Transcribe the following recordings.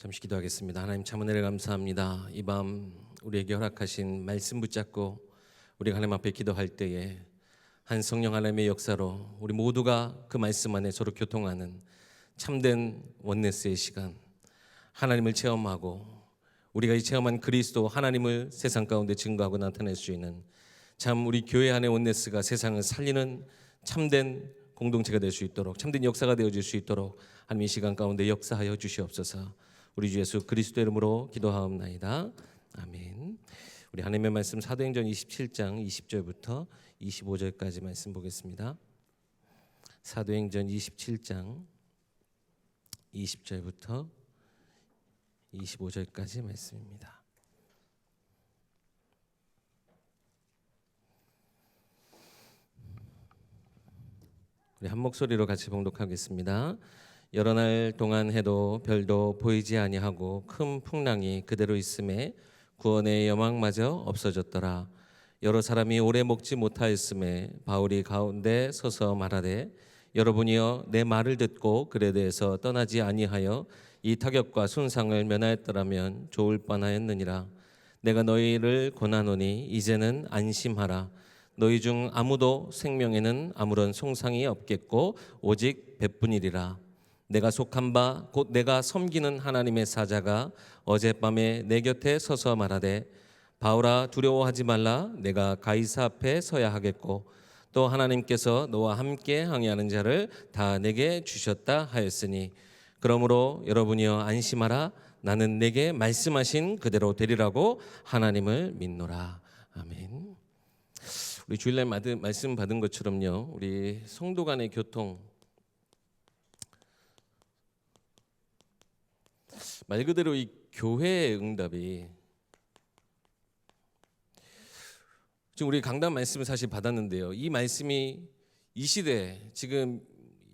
잠시 기도하겠습니다. 하나님 참 은혜를 감사합니다. 이 밤 우리에게 허락하신 말씀 붙잡고 우리가 하나님 앞에 기도할 때에 한 성령 하나님의 역사로 우리 모두가 그 말씀 안에 서로 교통하는 참된 원네스의 시간, 하나님을 체험하고 우리가 이 체험한 그리스도 하나님을 세상 가운데 증거하고 나타낼 수 있는 참 우리 교회 안의 원네스가 세상을 살리는 참된 공동체가 될 수 있도록, 참된 역사가 되어질 수 있도록 하나님 이 시간 가운데 역사하여 주시옵소서. 우리 주 예수 그리스도 이름으로 기도하옵나이다. 아멘. 우리 하나님의 말씀 사도행전 27장 20절부터 25절까지 말씀 보겠습니다. 사도행전 27장 20절부터 25절까지 말씀입니다. 우리 한 목소리로 같이 봉독하겠습니다. 여러 날 동안 해도 별도 보이지 아니하고 큰 풍랑이 그대로 있음에 구원의 여망마저 없어졌더라. 여러 사람이 오래 먹지 못하였음에 바울이 가운데 서서 말하되, 여러분이여 내 말을 듣고 글에 대해서 떠나지 아니하여 이 타격과 손상을 면하였더라면 좋을 뻔하였느니라. 내가 너희를 권하노니 이제는 안심하라. 너희 중 아무도 생명에는 아무런 손상이 없겠고 오직 배뿐이리라. 내가 속한 바 곧 내가 섬기는 하나님의 사자가 어젯밤에 내 곁에 서서 말하되, 바울아 두려워하지 말라. 내가 가이사 앞에 서야 하겠고 또 하나님께서 너와 함께 항해하는 자를 다 내게 주셨다 하였으니, 그러므로 여러분이여 안심하라. 나는 내게 말씀하신 그대로 되리라고 하나님을 믿노라. 아멘. 우리 주일날 말씀 받은 것처럼요, 우리 성도 간의 교통, 말 그대로 이 교회의 응답이, 지금 우리 강단 말씀을 사실 받았는데요, 이 말씀이 이 시대, 지금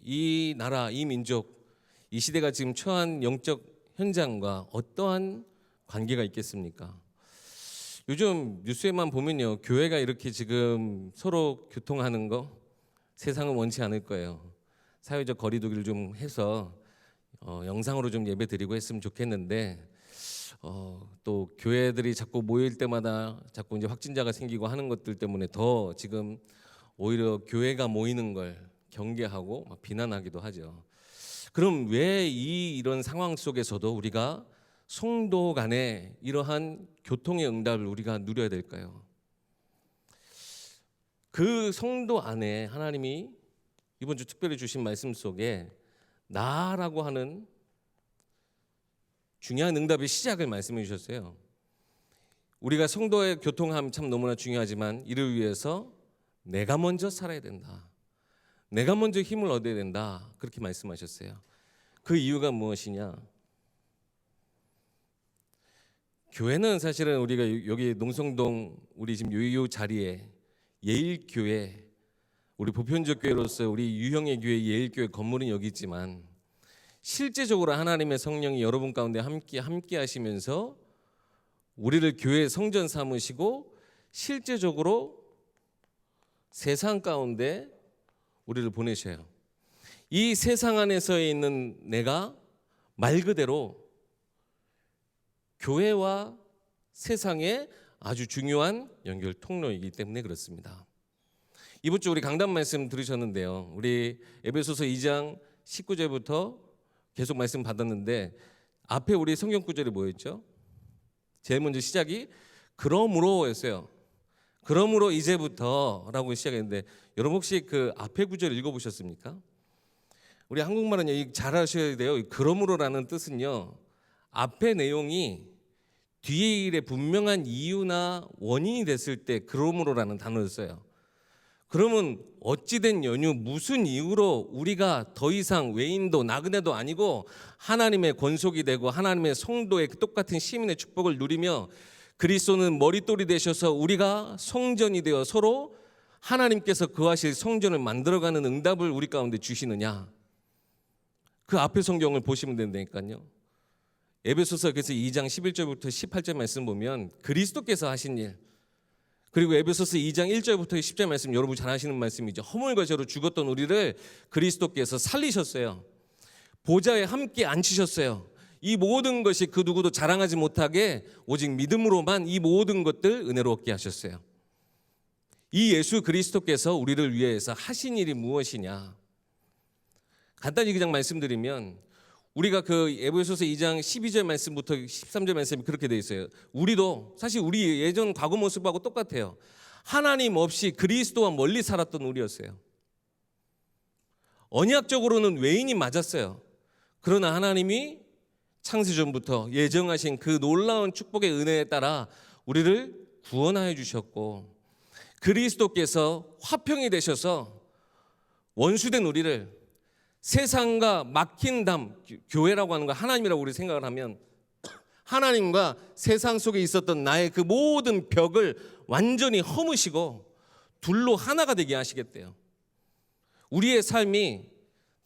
이 나라, 이 민족, 이 시대가 지금 처한 영적 현장과 어떠한 관계가 있겠습니까? 요즘 뉴스에만 보면요, 교회가 이렇게 지금 서로 교통하는 거 세상은 원치 않을 거예요. 사회적 거리두기를 좀 해서 영상으로 좀 예배 드리고 했으면 좋겠는데, 또 교회들이 자꾸 모일 때마다 자꾸 이제 확진자가 생기고 하는 것들 때문에 더 지금 오히려 교회가 모이는 걸 경계하고 막 비난하기도 하죠. 그럼 왜 이런 상황 속에서도 우리가 성도 간에 이러한 교통의 응답을 우리가 누려야 될까요? 그 성도 안에 하나님이 이번 주 특별히 주신 말씀 속에 나라고 하는 중요한 응답의 시작을 말씀해 주셨어요. 우리가 성도의 교통함 참 너무나 중요하지만 이를 위해서 내가 먼저 살아야 된다. 내가 먼저 힘을 얻어야 된다. 그렇게 말씀하셨어요. 그 이유가 무엇이냐? 교회는 사실은 우리가 여기 농성동 우리 지금 요 자리에 예일교회, 우리 보편적 교회로서 우리 유형의 교회 예일교회 건물은 여기 있지만, 실제적으로 하나님의 성령이 여러분 가운데 함께 하시면서 우리를 교회 성전 삼으시고 실제적으로 세상 가운데 우리를 보내셔요. 이 세상 안에서 있는 내가 말 그대로 교회와 세상의 아주 중요한 연결 통로이기 때문에 그렇습니다. 이번 주 우리 강단 말씀 들으셨는데요, 우리 에베소서 2장 19절부터 계속 말씀 받았는데 앞에 우리 성경 구절이 뭐였죠? 제일 먼저 시작이 그러므로였어요. 그러므로 이제부터라고 시작했는데, 여러분 혹시 그 앞에 구절 읽어보셨습니까? 우리 한국말은 잘 아셔야 돼요. 그러므로라는 뜻은요, 앞에 내용이 뒤에 일에 분명한 이유나 원인이 됐을 때 그러므로라는 단어를 써요. 그러면 어찌된 연유, 무슨 이유로 우리가 더 이상 외인도 나그네도 아니고 하나님의 권속이 되고 하나님의 성도의 똑같은 시민의 축복을 누리며 그리스도는 머릿돌이 되셔서 우리가 성전이 되어 서로 하나님께서 거하실 성전을 만들어가는 응답을 우리 가운데 주시느냐? 그 앞에 성경을 보시면 된다니까요. 에베소서 그래서 2장 11절부터 18절 말씀 보면 그리스도께서 하신 일, 그리고 에베소서 2장 1절부터 10절 말씀 여러분 잘 아시는 말씀이죠. 허물과 죄로 죽었던 우리를 그리스도께서 살리셨어요. 보좌에 함께 앉히셨어요. 이 모든 것이 그 누구도 자랑하지 못하게 오직 믿음으로만 이 모든 것들 은혜로 얻게 하셨어요. 이 예수 그리스도께서 우리를 위해서 하신 일이 무엇이냐? 간단히 그냥 말씀드리면 우리가 그 에베소서 2장 12절 말씀부터 13절 말씀이 그렇게 되어 있어요. 우리도 사실 우리 예전 과거 모습하고 똑같아요. 하나님 없이 그리스도와 멀리 살았던 우리였어요. 언약적으로는 외인이 맞았어요. 그러나 하나님이 창세전부터 예정하신 그 놀라운 축복의 은혜에 따라 우리를 구원하여 주셨고 그리스도께서 화평이 되셔서 원수된 우리를 세상과 막힌 담, 교회라고 하는 거 하나님이라고 우리 생각을 하면 하나님과 세상 속에 있었던 나의 그 모든 벽을 완전히 허무시고 둘로 하나가 되게 하시겠대요. 우리의 삶이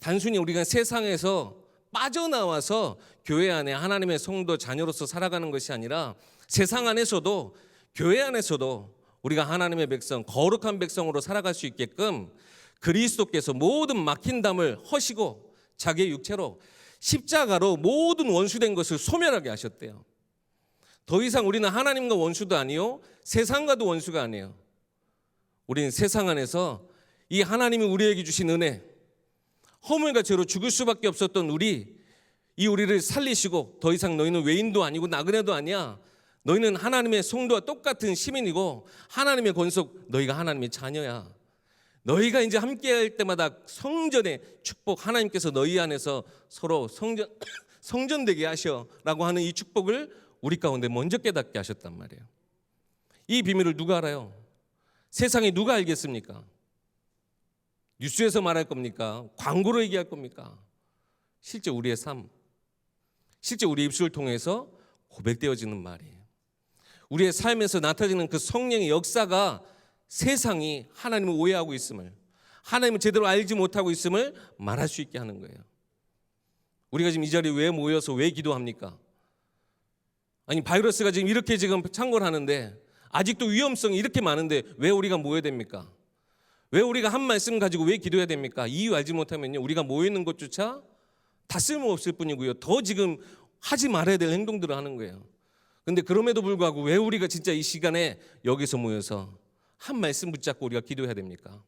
단순히 우리가 세상에서 빠져나와서 교회 안에 하나님의 성도 자녀로서 살아가는 것이 아니라 세상 안에서도 교회 안에서도 우리가 하나님의 백성, 거룩한 백성으로 살아갈 수 있게끔 그리스도께서 모든 막힌 담을 허시고 자기의 육체로 십자가로 모든 원수된 것을 소멸하게 하셨대요. 더 이상 우리는 하나님과 원수도 아니요 세상과도 원수가 아니에요. 우리는 세상 안에서 이 하나님이 우리에게 주신 은혜, 허물과 죄로 죽을 수밖에 없었던 우리를 살리시고 더 이상 너희는 외인도 아니고 나그네도 아니야. 너희는 하나님의 성도와 똑같은 시민이고 하나님의 권속, 너희가 하나님의 자녀야. 너희가 이제 함께할 때마다 성전의 축복, 하나님께서 너희 안에서 서로 성전되게 하셔라고 하는 이 축복을 우리 가운데 먼저 깨닫게 하셨단 말이에요. 이 비밀을 누가 알아요? 세상에 누가 알겠습니까? 뉴스에서 말할 겁니까? 광고로 얘기할 겁니까? 실제 우리의 삶, 실제 우리 입술을 통해서 고백되어지는 말이에요. 우리의 삶에서 나타지는 그 성령의 역사가 세상이 하나님을 오해하고 있음을, 하나님을 제대로 알지 못하고 있음을 말할 수 있게 하는 거예요. 우리가 지금 이 자리에 왜 모여서 왜 기도합니까? 아니 바이러스가 지금 이렇게 지금 창궐 하는데 아직도 위험성이 이렇게 많은데 왜 우리가 모여야 됩니까? 왜 우리가 한 말씀 가지고 왜 기도해야 됩니까? 이유 알지 못하면요 우리가 모이는 것조차 다 쓸모없을 뿐이고요 더 지금 하지 말아야 될 행동들을 하는 거예요. 근데 그럼에도 불구하고 왜 우리가 진짜 이 시간에 여기서 모여서 한 말씀 붙잡고 우리가 기도해야 됩니까?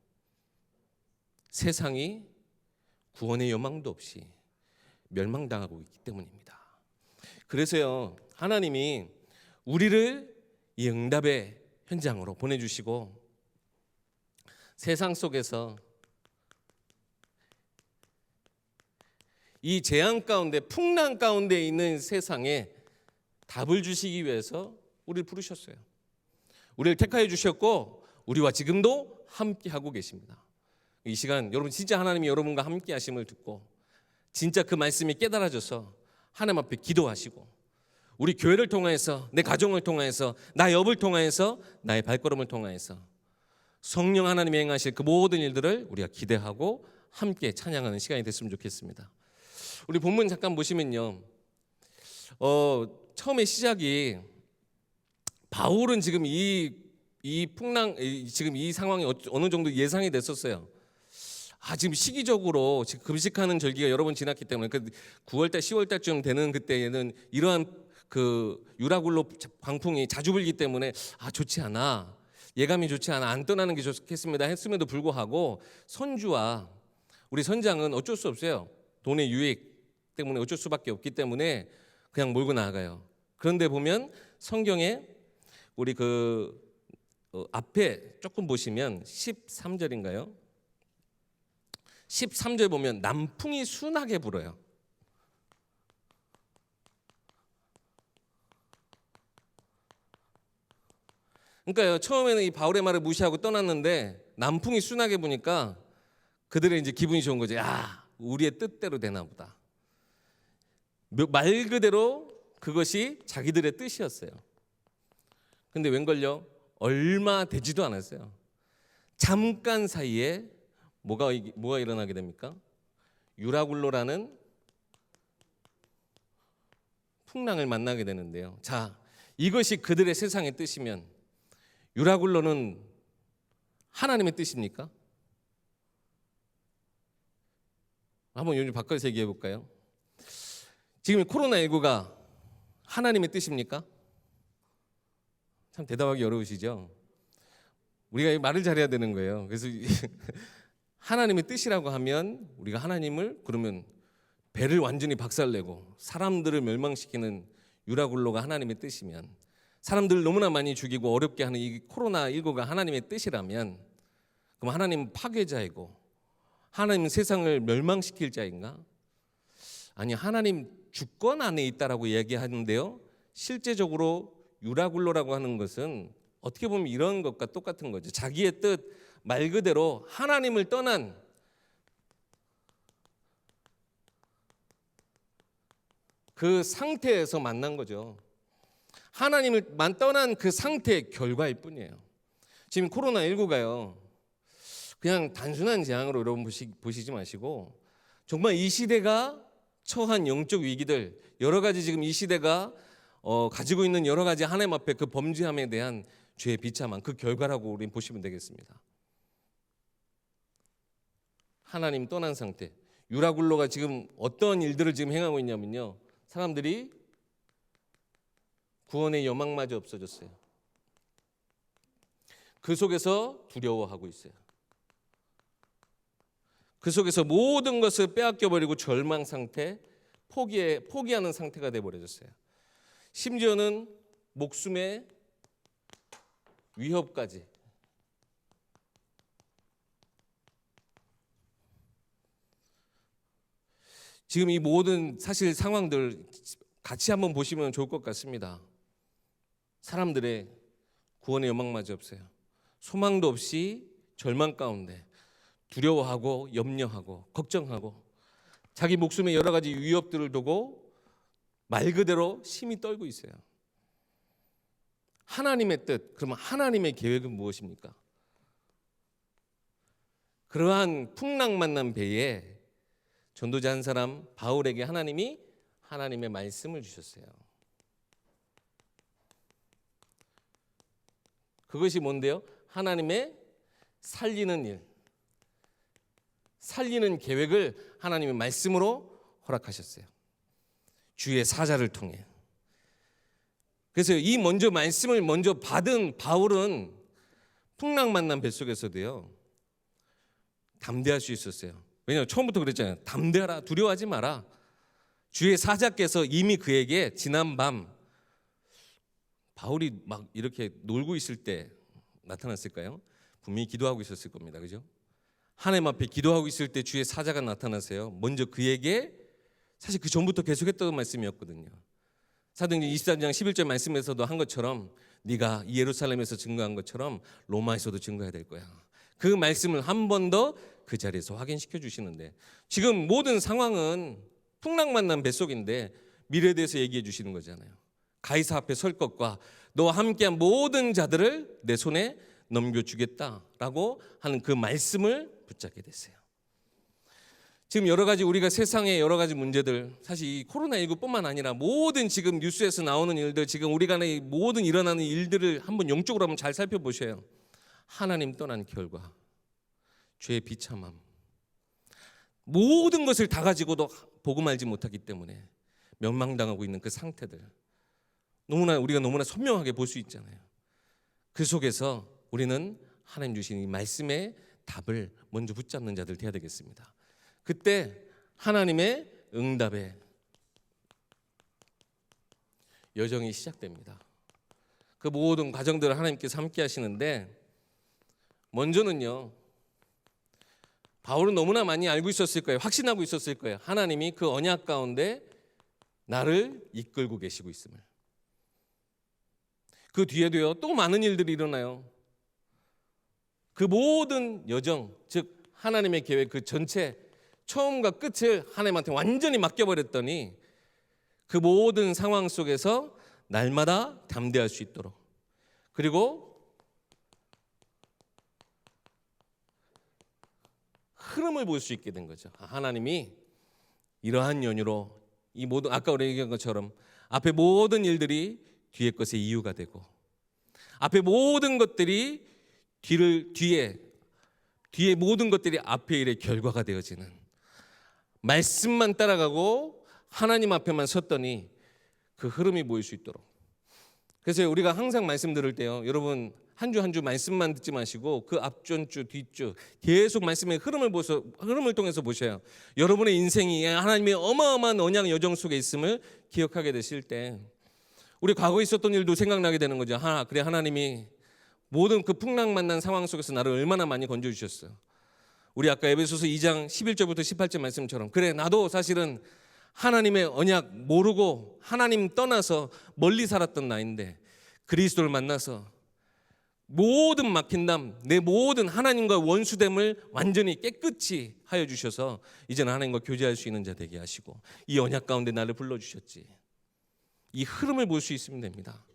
세상이 구원의 여망도 없이 멸망당하고 있기 때문입니다. 그래서요 하나님이 우리를 이 응답의 현장으로 보내주시고 세상 속에서 이 재앙 가운데 풍랑 가운데 있는 세상에 답을 주시기 위해서 우리를 부르셨어요. 우리를 택하여 주셨고 우리와 지금도 함께 하고 계십니다. 이 시간 여러분 진짜 하나님이 여러분과 함께 하심을 듣고 진짜 그 말씀이 깨달아져서 하나님 앞에 기도하시고 우리 교회를 통해서 내 가정을 통해서 나의 업을 통해서 나의 발걸음을 통해서 성령 하나님이 행하실 그 모든 일들을 우리가 기대하고 함께 찬양하는 시간이 됐으면 좋겠습니다. 우리 본문 잠깐 보시면요 처음에 시작이 바울은 지금 이 풍랑 지금 이 상황이 어느 정도 예상이 됐었어요. 지금 시기적으로 지금 금식하는 절기가 여러 번 지났기 때문에 그 9월달 10월달쯤 되는 그때에는 이러한 그 유라굴로 광풍이 자주 불기 때문에 좋지 않아, 예감이 좋지 않아, 안 떠나는 게 좋겠습니다 했음에도 불구하고 선주와 우리 선장은 어쩔 수 없어요. 돈의 유익 때문에 어쩔 수밖에 없기 때문에 그냥 몰고 나가요. 그런데 보면 성경에 우리 그 앞에 조금 보시면 13절인가요? 13절 보면 남풍이 순하게 불어요. 그러니까요 처음에는 이 바울의 말을 무시하고 떠났는데 남풍이 순하게 부니까 그들의 이제 기분이 좋은 거죠. 우리의 뜻대로 되나 보다. 말 그대로 그것이 자기들의 뜻이었어요. 근데 웬걸요? 얼마 되지도 않았어요. 잠깐 사이에 뭐가 일어나게 됩니까? 유라굴로라는 풍랑을 만나게 되는데요. 자, 이것이 그들의 세상의 뜻이면 유라굴로는 하나님의 뜻입니까? 한번 요즘 바꿔서 얘기해 볼까요? 지금 이 코로나19가 하나님의 뜻입니까? 참 대답하기 어려우시죠? 우리가 이 말을 잘해야 되는 거예요. 그래서 하나님의 뜻이라고 하면 우리가 하나님을 그러면 배를 완전히 박살내고 사람들을 멸망시키는 유라굴로가 하나님의 뜻이면, 사람들을 너무나 많이 죽이고 어렵게 하는 이 코로나19가 하나님의 뜻이라면, 그럼 하나님은 파괴자이고 하나님은 세상을 멸망시킬 자인가? 아니, 하나님 주권 안에 있다라고 얘기하는데요, 실제적으로 유라굴로라고 하는 것은 어떻게 보면 이런 것과 똑같은 거죠. 자기의 뜻, 말 그대로 하나님을 떠난 그 상태에서 만난 거죠. 하나님을 떠난 그 상태의 결과일 뿐이에요. 지금 코로나19가요, 그냥 단순한 재앙으로 여러분 보시지 마시고, 정말 이 시대가 처한 영적 위기들, 여러 가지 지금 이 시대가 가지고 있는 여러 가지 하나님 앞에 그 범죄함에 대한 죄의 비참함, 그 결과라고 우리는 보시면 되겠습니다. 하나님 떠난 상태. 유라굴로가 지금 어떤 일들을 지금 행하고 있냐면요, 사람들이 구원의 여망마저 없어졌어요. 그 속에서 두려워하고 있어요. 그 속에서 모든 것을 빼앗겨버리고 절망 상태, 포기하는 상태가 되어버려졌어요. 심지어는 목숨의 위협까지. 지금 이 모든 사실 상황들 같이 한번 보시면 좋을 것 같습니다. 사람들의 구원의 여망마저 없어요. 소망도 없이 절망 가운데 두려워하고 염려하고 걱정하고 자기 목숨의 여러 가지 위협들을 두고 말 그대로 심히 떨고 있어요. 하나님의 뜻, 그러면 하나님의 계획은 무엇입니까? 그러한 풍랑만난 배에 전도자 한 사람 바울에게 하나님이 하나님의 말씀을 주셨어요. 그것이 뭔데요? 하나님의 살리는 일, 살리는 계획을 하나님의 말씀으로 허락하셨어요. 주의 사자를 통해. 그래서 이 말씀을 먼저 받은 바울은 풍랑 만난 뱃속에서도요, 담대할 수 있었어요. 왜냐하면 처음부터 그랬잖아요. 담대하라, 두려워하지 마라. 주의 사자께서 이미 그에게 지난밤, 바울이 막 이렇게 놀고 있을 때 나타났을까요? 분명히 기도하고 있었을 겁니다. 그죠? 하나님 앞에 기도하고 있을 때 주의 사자가 나타나세요. 먼저 그에게, 사실 그 전부터 계속했던 말씀이었거든요. 사도행전 23장 11절 말씀에서도 한 것처럼 네가 예루살렘에서 증거한 것처럼 로마에서도 증거해야 될 거야. 그 말씀을 한 번 더 그 자리에서 확인시켜 주시는데, 지금 모든 상황은 풍랑 만난 뱃속인데 미래에 대해서 얘기해 주시는 거잖아요. 가이사 앞에 설 것과 너와 함께한 모든 자들을 내 손에 넘겨주겠다라고 하는 그 말씀을 붙잡게 됐어요. 지금 여러 가지 우리가 세상의 여러 가지 문제들, 사실 이 코로나19뿐만 아니라 모든 지금 뉴스에서 나오는 일들, 지금 우리 간에 모든 일어나는 일들을 한번 영적으로 한번 잘 살펴보셔요. 하나님 떠난 결과, 죄의 비참함, 모든 것을 다 가지고도 복음 알지 못하기 때문에 멸망당하고 있는 그 상태들, 우리가 너무나 선명하게 볼 수 있잖아요. 그 속에서 우리는 하나님 주신 이 말씀의 답을 먼저 붙잡는 자들 되어야 되겠습니다. 그때 하나님의 응답의 여정이 시작됩니다. 그 모든 과정들을 하나님께서 함께 하시는데, 먼저는요, 바울은 너무나 많이 알고 있었을 거예요. 확신하고 있었을 거예요. 하나님이 그 언약 가운데 나를 이끌고 계시고 있음을. 그 뒤에도요, 또 많은 일들이 일어나요. 그 모든 여정, 즉 하나님의 계획 그 전체, 처음과 끝을 하나님한테 완전히 맡겨버렸더니 그 모든 상황 속에서 날마다 담대할 수 있도록, 그리고 흐름을 볼 수 있게 된 거죠. 하나님이 이러한 연유로 이 모든, 아까 우리 얘기한 것처럼 앞에 모든 일들이 뒤에 것의 이유가 되고, 앞에 모든 것들이 뒤에 모든 것들이 앞의 일의 결과가 되어지는, 말씀만 따라가고 하나님 앞에만 섰더니 그 흐름이 보일 수 있도록. 그래서 우리가 항상 말씀 들을 때요, 여러분 한 주 한 주 말씀만 듣지 마시고 그 앞전주 뒷주 계속 말씀의 흐름을 통해서 보셔요. 여러분의 인생이 하나님의 어마어마한 언약 여정 속에 있음을 기억하게 되실 때 우리 과거에 있었던 일도 생각나게 되는 거죠. 그래, 하나님이 모든 그 풍랑 만난 상황 속에서 나를 얼마나 많이 건져주셨어요. 우리 아까 에베소서 2장 11절부터 18절 말씀처럼, 그래 나도 사실은 하나님의 언약 모르고 하나님 떠나서 멀리 살았던 나인데 그리스도를 만나서 모든 막힌 담, 내 모든 하나님과 원수됨을 완전히 깨끗이 하여 주셔서 이제는 하나님과 교제할 수 있는 자 되게 하시고 이 언약 가운데 나를 불러주셨지. 이 흐름을 볼 수 있으면 됩니다.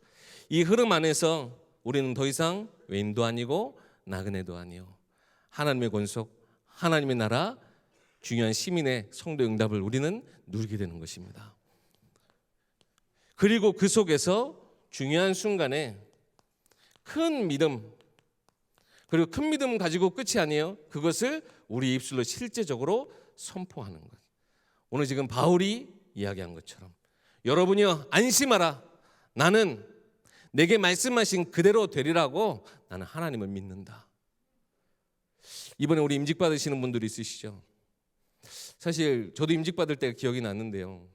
이 흐름 안에서 우리는 더 이상 외인도 아니고 나그네도 아니요, 하나님의 권속, 하나님의 나라, 중요한 시민의 성도 응답을 우리는 누리게 되는 것입니다. 그리고 그 속에서 중요한 순간에 큰 믿음, 그리고 큰 믿음 가지고 끝이 아니에요. 그것을 우리 입술로 실제적으로 선포하는 것. 오늘 지금 바울이 이야기한 것처럼 여러분이요, 안심하라. 나는 내게 말씀하신 그대로 되리라고 나는 하나님을 믿는다. 이번에 우리 임직 받으시는 분들이 있으시죠? 사실 저도 임직 받을 때가 기억이 났는데요,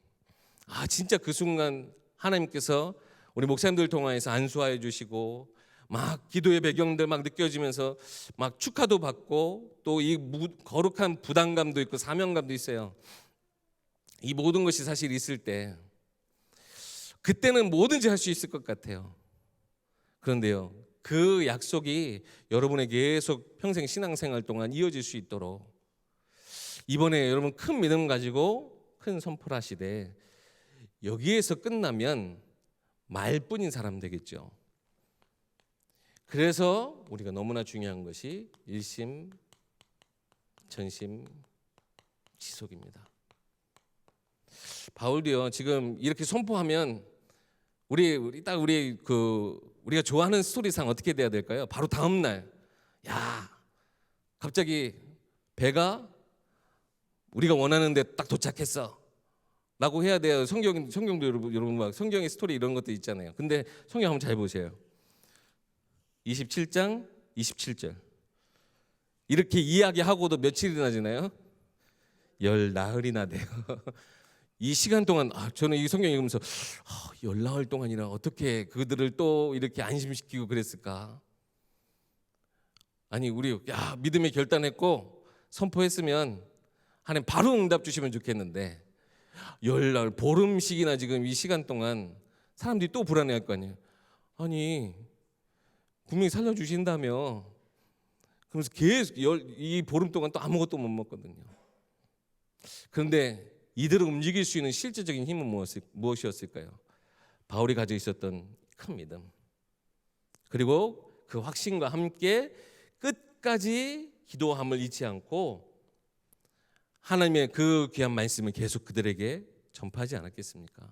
진짜 그 순간 하나님께서 우리 목사님들 통해서 안수하여 주시고 막 기도의 배경들 막 느껴지면서 막 축하도 받고 또 이 거룩한 부담감도 있고 사명감도 있어요. 이 모든 것이 사실 있을 때 그때는 뭐든지 할 수 있을 것 같아요. 그런데요, 그 약속이 여러분의 계속 평생 신앙생활 동안 이어질 수 있도록 이번에 여러분 큰 믿음 가지고 큰 선포를 하시되 여기에서 끝나면 말뿐인 사람 되겠죠. 그래서 우리가 너무나 중요한 것이 일심, 전심, 지속입니다. 바울도요, 지금 이렇게 선포하면 우리가 좋아하는 스토리상 어떻게 돼야 될까요? 바로 다음 날, 갑자기 배가 우리가 원하는 데 딱 도착했어 라고 해야 돼요. 성경도 여러분 막 성경의 스토리 이런 것도 있잖아요. 근데 성경 한번 잘 보세요. 27장 27절 이렇게 이야기하고도 며칠이나 지나요? 열나흘이나 돼요. 이 시간 동안 저는 이 성경 읽으면서 열나흘 동안이나 어떻게 그들을 또 이렇게 안심시키고 그랬을까? 아니 우리 믿음의 결단했고 선포했으면 하나님 바로 응답 주시면 좋겠는데 열나흘 보름씩이나 지금 이 시간 동안 사람들이 또 불안해할 거 아니에요. 아니 분명히 살려주신다며 그러면서 계속 이 보름 동안 또 아무것도 못 먹거든요. 그런데 이들을 움직일 수 있는 실제적인 힘은 무엇이었을까요? 바울이 가지고 있었던 큰 믿음, 그리고 그 확신과 함께 끝까지 기도함을 잊지 않고 하나님의 그 귀한 말씀을 계속 그들에게 전파하지 않았겠습니까?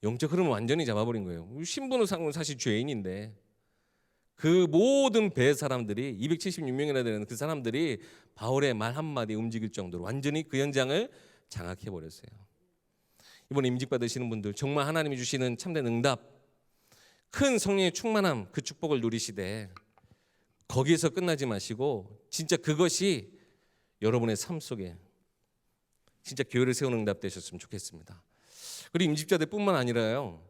영적 흐름을 완전히 잡아버린 거예요. 신분으로 사실 죄인인데 그 모든 배 사람들이 276명이나 되는 그 사람들이 바울의 말 한마디 움직일 정도로 완전히 그 현장을 장악해버렸어요. 이번에 임직 받으시는 분들 정말 하나님이 주시는 참된 응답, 큰 성령의 충만함, 그 축복을 누리시되 거기에서 끝나지 마시고 진짜 그것이 여러분의 삶 속에 진짜 교회를 세우는 응답 되셨으면 좋겠습니다. 그리고 임직자들 뿐만 아니라요,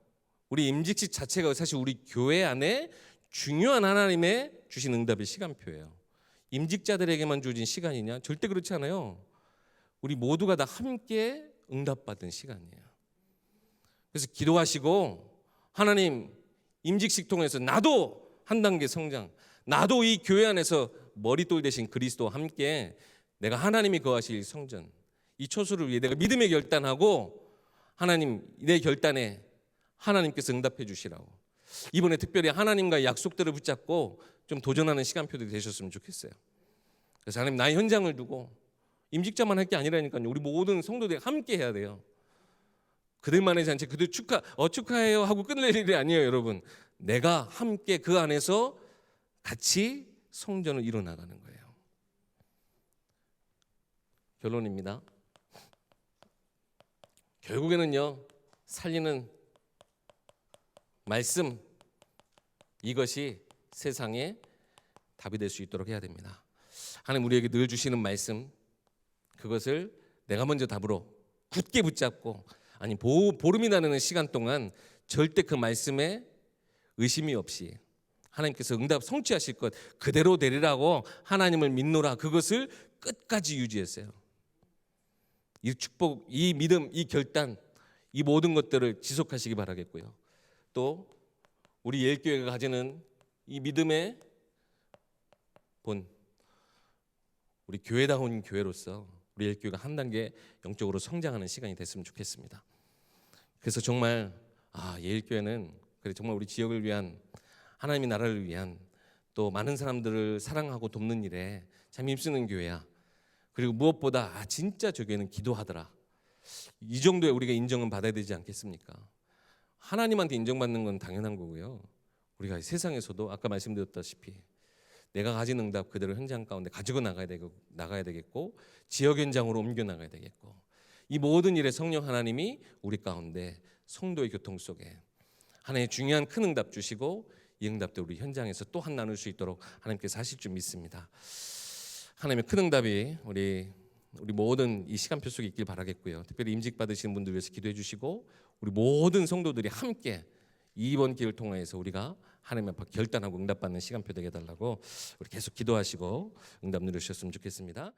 우리 임직식 자체가 사실 우리 교회 안에 중요한 하나님의 주신 응답의 시간표예요. 임직자들에게만 주어진 시간이냐? 절대 그렇지 않아요. 우리 모두가 다 함께 응답받은 시간이에요. 그래서 기도하시고 하나님 임직식 통해서 나도 한 단계 성장, 나도 이 교회 안에서 머릿돌 대신 그리스도와 함께 내가 하나님이 거하실 성전, 이 초소를 위해 내가 믿음의 결단하고 하나님 내 결단에 하나님께서 응답해 주시라고. 이번에 특별히 하나님과의 약속들을 붙잡고 좀 도전하는 시간표들이 되셨으면 좋겠어요. 그래서 하나님 나의 현장을 두고 임직자만 할 게 아니라니까요. 우리 모든 성도들이 함께 해야 돼요. 그들만의 잔치, 그들 축하해요 하고 끝낼 일이 아니에요, 여러분. 내가 함께 그 안에서 같이 성전을 이뤄나가는 거예요. 결론입니다. 결국에는요, 살리는 말씀, 이것이 세상의 답이 될 수 있도록 해야 됩니다. 하나님 우리에게 늘 주시는 말씀, 그것을 내가 먼저 답으로 굳게 붙잡고, 아니 보름이 나는 시간 동안 절대 그 말씀에 의심이 없이 하나님께서 응답 성취하실 것 그대로 되리라고 하나님을 믿노라, 그것을 끝까지 유지했어요. 이 축복, 이 믿음, 이 결단, 이 모든 것들을 지속하시기 바라겠고요. 또 우리 예일교회가 가지는 이 믿음의 본, 우리 교회다운 교회로서 우리 예일교회가 한 단계 영적으로 성장하는 시간이 됐으면 좋겠습니다. 그래서 정말 예일교회는 그래 정말 우리 지역을 위한, 하나님의 나라를 위한, 또 많은 사람들을 사랑하고 돕는 일에 참 힘쓰는 교회야. 그리고 무엇보다 진짜 저 교회는 기도하더라. 이 정도에 우리가 인정은 받아야 되지 않겠습니까? 하나님한테 인정받는 건 당연한 거고요. 우리가 세상에서도 아까 말씀드렸다시피 내가 가진 응답 그대로 현장 가운데 가지고 나가야 되겠고, 지역 현장으로 옮겨 나가야 되겠고, 이 모든 일에 성령 하나님이 우리 가운데 성도의 교통 속에 하나님의 중요한 큰 응답 주시고, 이 응답도 우리 현장에서 또한 나눌 수 있도록 하나님께서 하실 줄 믿습니다. 하나님의 큰 응답이 우리 모든 이 시간표 속에 있길 바라겠고요. 특별히 임직 받으시는 분들 위해서 기도해 주시고, 우리 모든 성도들이 함께 이번 기회를 통해서 우리가 하나님 앞에 결단하고 응답받는 시간표 되게 해달라고 우리 계속 기도하시고 응답 누리셨으면 좋겠습니다.